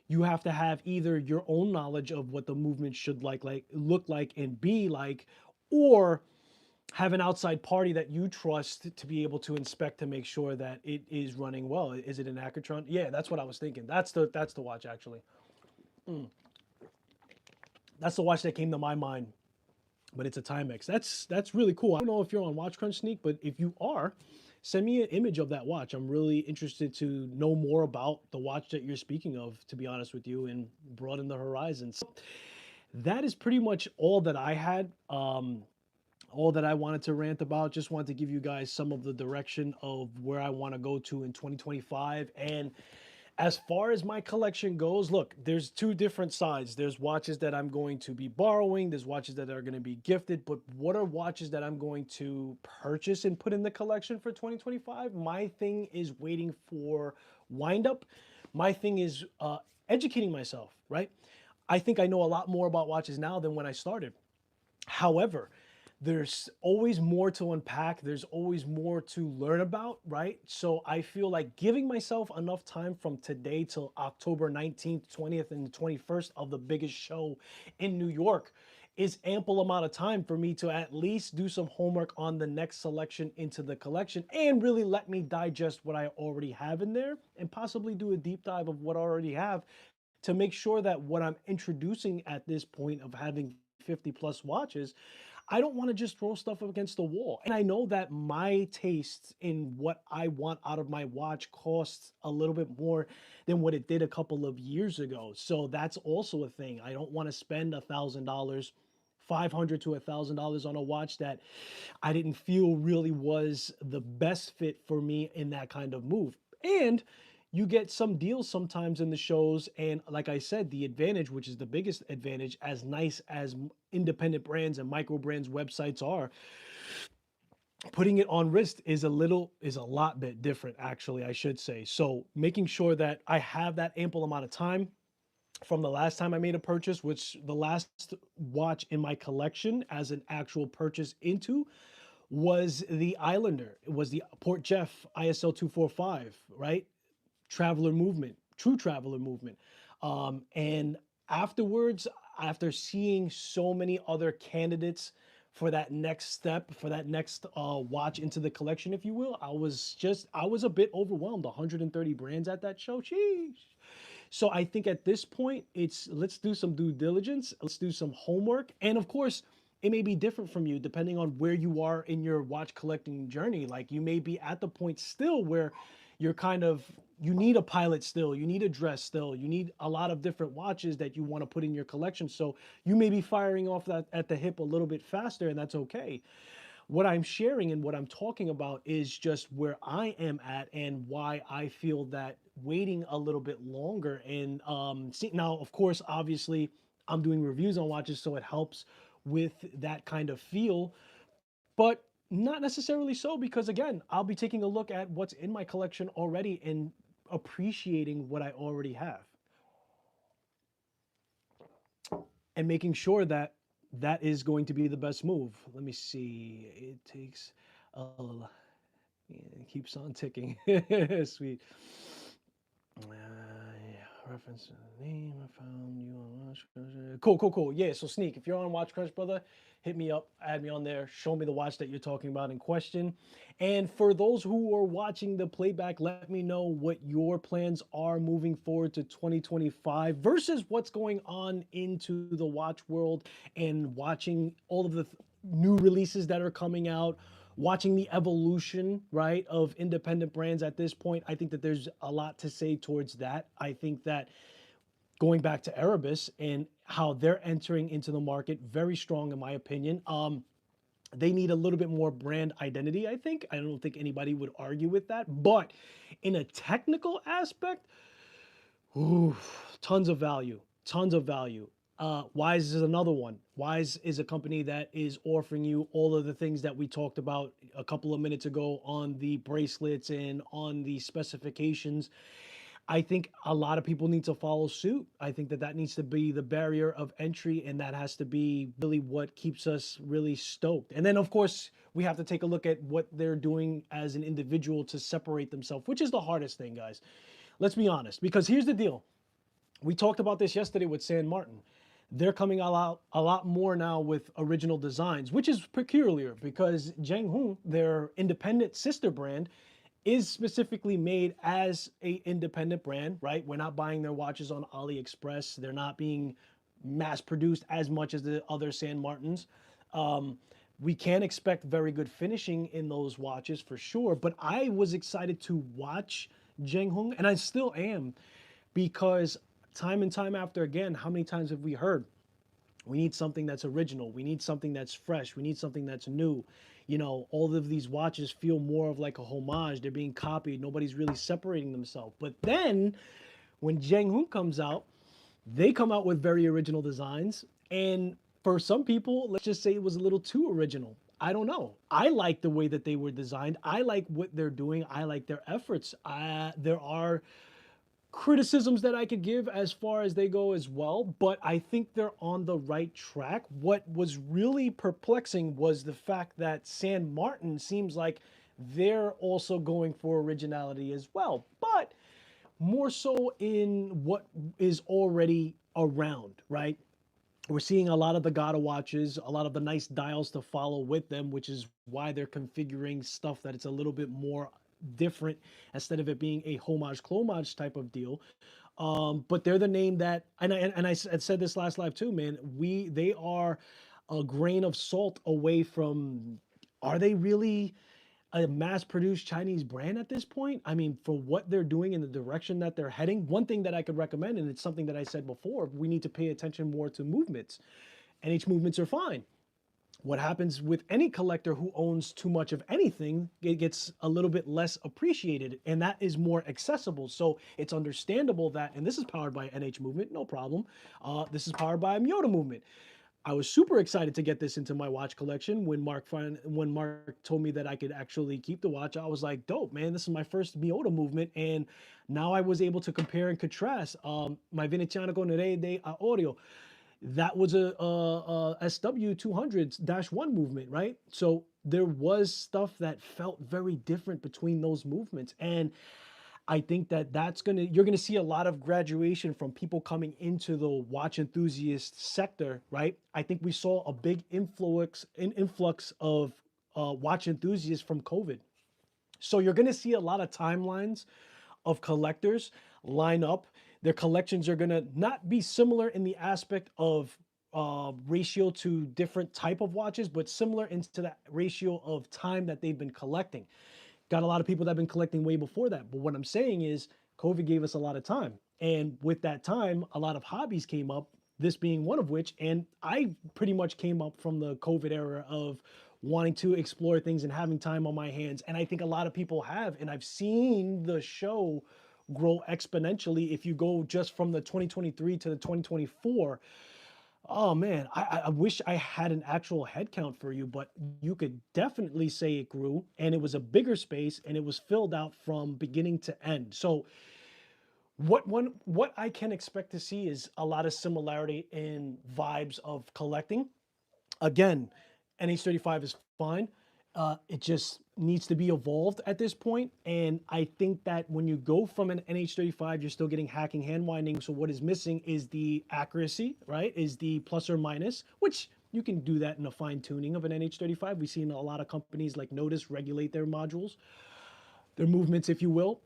you have to have either your own knowledge of what the movement should like look like and be like, or have an outside party that you trust to be able to inspect to make sure that it is running well. Is it an Acrotron? Yeah, that's what I was thinking. That's the watch actually. That's the watch that came to my mind, but it's a Timex. That's really cool. I don't know if you're on Watch Crunch Sneak, but if you are, send me an image of that watch. I'm really interested to know more about the watch that you're speaking of, to be honest with you, and broaden the horizons. That is pretty much all that I had. All that I wanted to rant about. Just wanted to give you guys some of the direction of where I want to go to in 2025. And as far as my collection goes, look, there's two different sides. There's watches that I'm going to be borrowing, there's watches that are going to be gifted, but what are watches that I'm going to purchase and put in the collection for 2025? My thing is waiting for wind up. My thing is educating myself, right? I think I know a lot more about watches now than when I started. However, there's always more to unpack. There's always more to learn about, right? So I feel like giving myself enough time from today till October 19th, 20th, and the 21st of the biggest show in New York is ample amount of time for me to at least do some homework on the next selection into the collection and really let me digest what I already have in there and possibly do a deep dive of what I already have to make sure that what I'm introducing at this point of having 50 plus watches, I don't want to just throw stuff up against the wall. And I know that my taste in what I want out of my watch costs a little bit more than what it did a couple of years ago. So that's also a thing. I don't want to spend $1,000, 500 to $1,000 on a watch that I didn't feel really was the best fit for me in that kind of move. And you get some deals sometimes in the shows. And like I said, the advantage, which is the biggest advantage, as nice as independent brands and micro brands websites are, putting it on wrist is a lot bit different, actually, I should say. So making sure that I have that ample amount of time from the last time I made a purchase, which the last watch in my collection as an actual purchase into was the Islander. It was the Port Jeff ISL 245, right? Traveler movement, true traveler movement. And afterwards, after seeing so many other candidates for that next step, for that next watch into the collection, if you will, I was a bit overwhelmed. 130 brands at that show. Sheesh. So I think at this point, it's let's do some due diligence, let's do some homework. And of course, it may be different from you depending on where you are in your watch collecting journey. Like you may be at the point still where you're kind of, you need a pilot still, you need a dress still, you need a lot of different watches that you want to put in your collection. So you may be firing off that at the hip a little bit faster, and that's okay. What I'm sharing and what I'm talking about is just where I am at and why I feel that waiting a little bit longer. And see, now, of course, obviously, I'm doing reviews on watches, so it helps with that kind of feel, but not necessarily so because, again, I'll be taking a look at what's in my collection already and appreciating what I already have and making sure that that is going to be the best move. Let me see. It takes a yeah, it keeps on ticking. Sweet. Yeah, reference to the name. I found you on Watch Crunch. Cool, cool, cool. Yeah, so Sneak, if you're on Watch Crunch, brother, hit me up, add me on there, show me the watch that you're talking about in question. And for those who are watching the playback, let me know what your plans are moving forward to 2025 versus what's going on into the watch world and watching all of the new releases that are coming out, watching the evolution, right, of independent brands at this point. I think that there's a lot to say towards that. I think that going back to Erebus and how they're entering into the market, very strong in my opinion. They need a little bit more brand identity, I think. I don't think anybody would argue with that. But in a technical aspect, ooh, tons of value, tons of value. Wise is another one. Wise is a company that is offering you all of the things that we talked about a couple of minutes ago on the bracelets and on the specifications. I think a lot of people need to follow suit. I think that that needs to be the barrier of entry, and that has to be really what keeps us really stoked. And then, of course, we have to take a look at what they're doing as an individual to separate themselves, which is the hardest thing, guys. Let's be honest, because here's the deal. We talked about this yesterday with San Martin. They're coming a lot more now with original designs, which is peculiar because Zhenghong, their independent sister brand, is specifically made as a independent brand, right? We're not buying their watches on AliExpress. They're not being mass produced as much as the other San Martins. We can expect very good finishing in those watches for sure, but I was excited to watch Zhenghong, and I still am, because time and time after again, how many times have we heard we need something that's original, we need something that's fresh, we need something that's new. You know, all of these watches feel more of like a homage. They're being copied. Nobody's really separating themselves. But then when Zheng comes out, they come out with very original designs. And for some people, let's just say it was a little too original. I don't know. I like the way that they were designed. I like what they're doing. I like their efforts. There are criticisms that I could give as far as they go as well, but I think they're on the right track. What was really perplexing was the fact that San Martin seems like they're also going for originality as well, but more so in what is already around, right? We're seeing a lot of the Gata watches, a lot of the nice dials to follow with them, which is why they're configuring stuff that it's a little bit more different instead of it being a homage clomage type of deal. But they're the name that, and I said this last live too, man. They are a grain of salt away from. Are they really a mass-produced Chinese brand at this point? I mean, for what they're doing in the direction that they're heading, one thing that I could recommend, and it's something that I said before, we need to pay attention more to movements. NH movements are fine. What happens with any collector who owns too much of anything, it gets a little bit less appreciated, and that is more accessible. So it's understandable that, and this is powered by NH movement, no problem. This is powered by a Miyota movement. I was super excited to get this into my watch collection when Mark told me that I could actually keep the watch. I was like, dope, man. This is my first Miyota movement, and now I was able to compare and contrast. My Veneziano con Rede Oreo, that was a SW 200-1 movement, right? So there was stuff that felt very different between those movements, and I think that you're gonna see a lot of graduation from people coming into the watch enthusiast sector, right? I think we saw a big influx of watch enthusiasts from COVID. So you're gonna see a lot of timelines of collectors line up. Their collections are gonna not be similar in the aspect of ratio to different type of watches, but similar into that ratio of time that they've been collecting. Got a lot of people that have been collecting way before that. But what I'm saying is COVID gave us a lot of time. And with that time, a lot of hobbies came up, this being one of which. And I pretty much came up from the COVID era of wanting to explore things and having time on my hands. And I think a lot of people have. And I've seen the show grow exponentially if you go just from the 2023 to the 2024. Oh man, I wish I had an actual head count for you, but you could definitely say it grew, and it was a bigger space, and it was filled out from beginning to end. So what I can expect to see is a lot of similarity in vibes of collecting. Again, NH35 is fine. It just needs to be evolved at this point. And I think that when you go from an NH35, you're still getting hacking hand winding. So what is missing is the accuracy, right? Is the plus or minus, which you can do that in a fine tuning of an NH35. We've seen a lot of companies like Notice regulate their modules, their movements, if you will.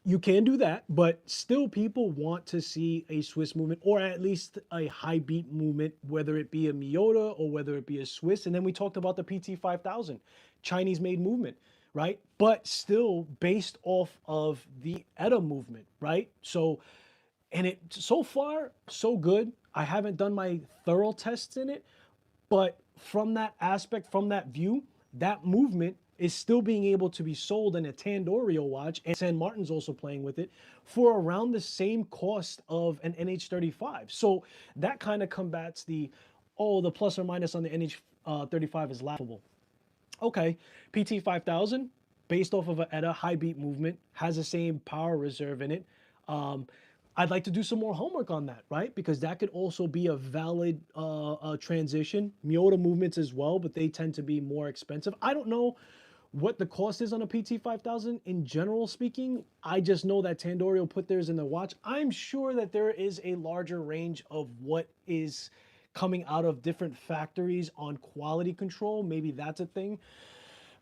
You can do that, but still people want to see a Swiss movement or at least a high beat movement, whether it be a Miyota or whether it be a Swiss. And then we talked about the PT5000, Chinese made movement, right? But still based off of the ETA movement, right? So, and it so far, so good. I haven't done my thorough tests in it, but from that aspect, from that view, that movement is still being able to be sold in a Tandorio watch, and San Martin's also playing with it for around the same cost of an NH35. So that kind of combats the plus or minus on the NH35 is laughable. Okay, PT 5000, based off of a ETA high beat movement, has the same power reserve in it. Um, I'd like to do some more homework on that, right? Because that could also be a valid transition. Miota movements as well, but they tend to be more expensive. I don't know what the cost is on a PT 5000 in general speaking. I just know that Tandorio put theirs in their watch. I'm sure that there is a larger range of what is coming out of different factories on quality control. Maybe that's a thing.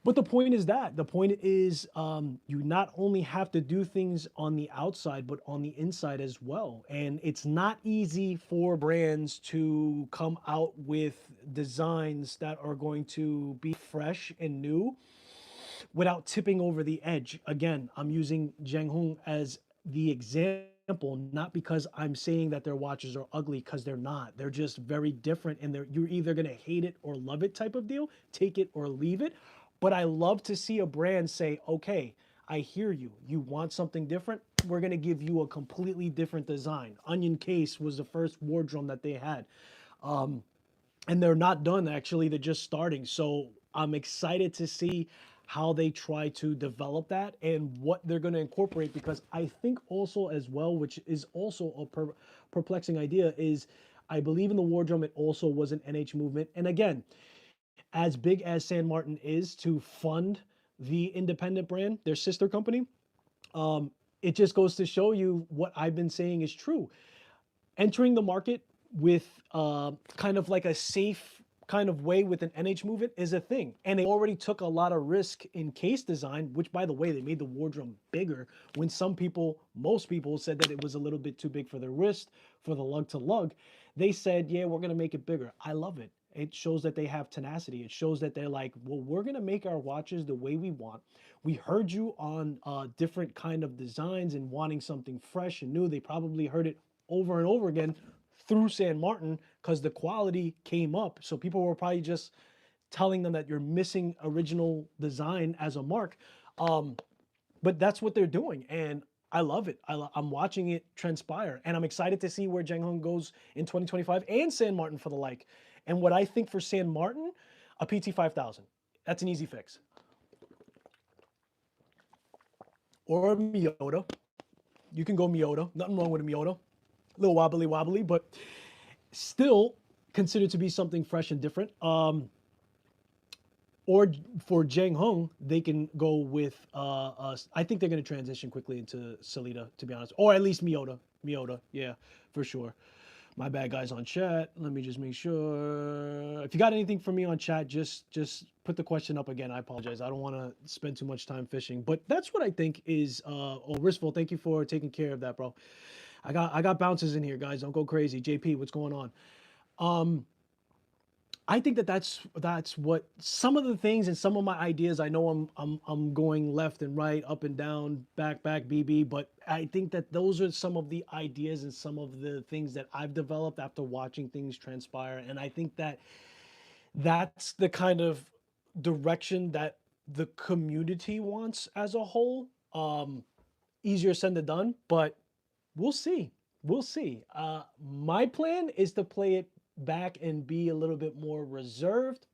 But the point is that the point is you not only have to do things on the outside, but on the inside as well. And it's not easy for brands to come out with designs that are going to be fresh and new without tipping over the edge. Again, I'm using Zhenghong as the example, not because I'm saying that their watches are ugly, because they're not. They're just very different, and you're either gonna hate it or love it type of deal, take it or leave it. But I love to see a brand say, okay, I hear you. You want something different? We're gonna give you a completely different design. Onion Case was the first wardrobe that they had. And they're not done, actually, they're just starting. So I'm excited to see how they try to develop that and what they're going to incorporate, because I think also as well, which is also a perplexing idea, is I believe in the wardrobe it also was an NH movement. And again, as big as San Martin is to fund the independent brand, their sister company, um, it just goes to show you what I've been saying is true. Entering the market with kind of like a safe kind of way with an NH movement is a thing. And they already took a lot of risk in case design, which, by the way, they made the wardrobe bigger when some people, most people, said that it was a little bit too big for their wrist, for the lug to lug. They said, yeah, we're going to make it bigger. I love it. It shows that they have tenacity. It shows that they're like, well, we're going to make our watches the way we want. We heard you on different kind of designs and wanting something fresh and new. They probably heard it over and over again through San Martin because the quality came up. So people were probably just telling them that you're missing original design as a mark. But that's what they're doing. And I love it. I'm watching it transpire. And I'm excited to see where Zhenghong goes in 2025 and San Martin for the like. And what I think for San Martin, a PT 5000. That's an easy fix. Or a Miota. You can go Miota. Nothing wrong with a Miota. A little wobbly wobbly, but still considered to be something fresh and different. Or for Zheng Hong, they can go with. I think they're going to transition quickly into Salida, to be honest, or at least Miota. Miota, yeah, for sure. My bad, guys, on chat. Let me just make sure. If you got anything for me on chat, just put the question up again. I apologize. I don't want to spend too much time fishing, but that's what I think is. Oh, Risful, thank you for taking care of that, bro. I got bounces in here, guys. Don't go crazy. JP, what's going on? I think that that's what some of the things and some of my ideas. I know I'm going left and right, up and down, back, BB, but I think that those are some of the ideas and some of the things that I've developed after watching things transpire. And I think that that's the kind of direction that the community wants as a whole. Easier said than done, but we'll see. We'll see. My plan is to play it back and be a little bit more reserved.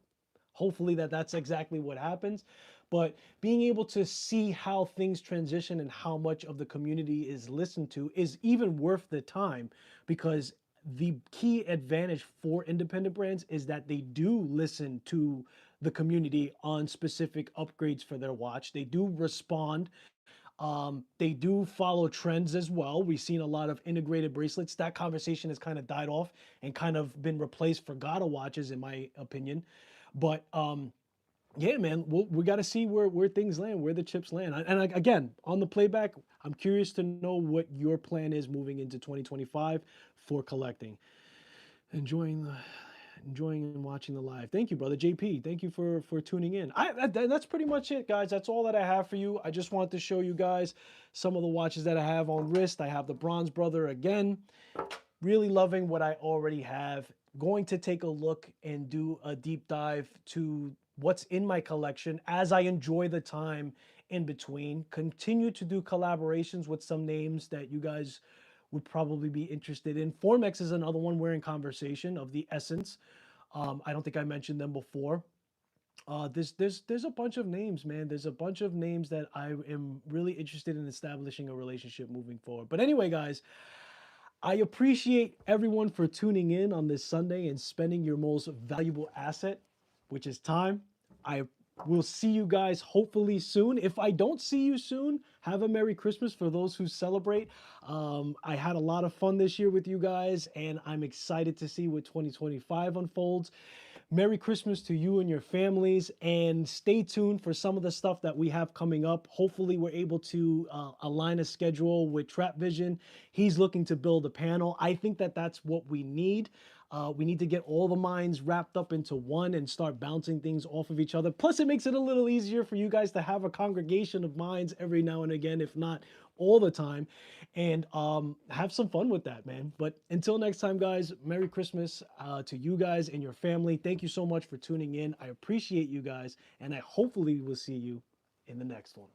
Hopefully that's exactly what happens. But being able to see how things transition and how much of the community is listened to is even worth the time, because the key advantage for independent brands is that they do listen to the community on specific upgrades for their watch. They do respond. They do follow trends as well. We've seen a lot of integrated bracelets. That conversation has kind of died off and kind of been replaced for Gata watches, in my opinion. But yeah, man, we got to see where things land, where the chips land. And again, on the playback, I'm curious to know what your plan is moving into 2025 for collecting. Enjoying and watching the live. Thank you, brother JP. Thank you for tuning in. That's pretty much it, guys. That's all that I have for you. I just wanted to show you guys some of the watches that I have on wrist. I have the Bronze Brother again. Really loving what I already have. Going to take a look and do a deep dive to what's in my collection as I enjoy the time in between. Continue to do collaborations with some names that you guys would probably be interested in. Formex is another one we're in conversation of the Essence. I don't think I mentioned them before. There's a bunch of names, man. There's a bunch of names that I am really interested in establishing a relationship moving forward. But anyway, guys, I appreciate everyone for tuning in on this Sunday and spending your most valuable asset, which is time. I will see you guys hopefully soon. If I don't see you soon, have a Merry Christmas for those who celebrate. I had a lot of fun this year with you guys, and I'm excited to see what 2025 unfolds. Merry Christmas to you and your families, and stay tuned for some of the stuff that we have coming up. Hopefully, we're able to align a schedule with Trap Vision. He's looking to build a panel. I think that that's what we need. We need to get all the minds wrapped up into one and start bouncing things off of each other. Plus, it makes it a little easier for you guys to have a congregation of minds every now and again, if not all the time, and have some fun with that, man. But until next time, guys, Merry Christmas to you guys and your family. Thank you so much for tuning in. I appreciate you guys, and I hopefully will see you in the next one.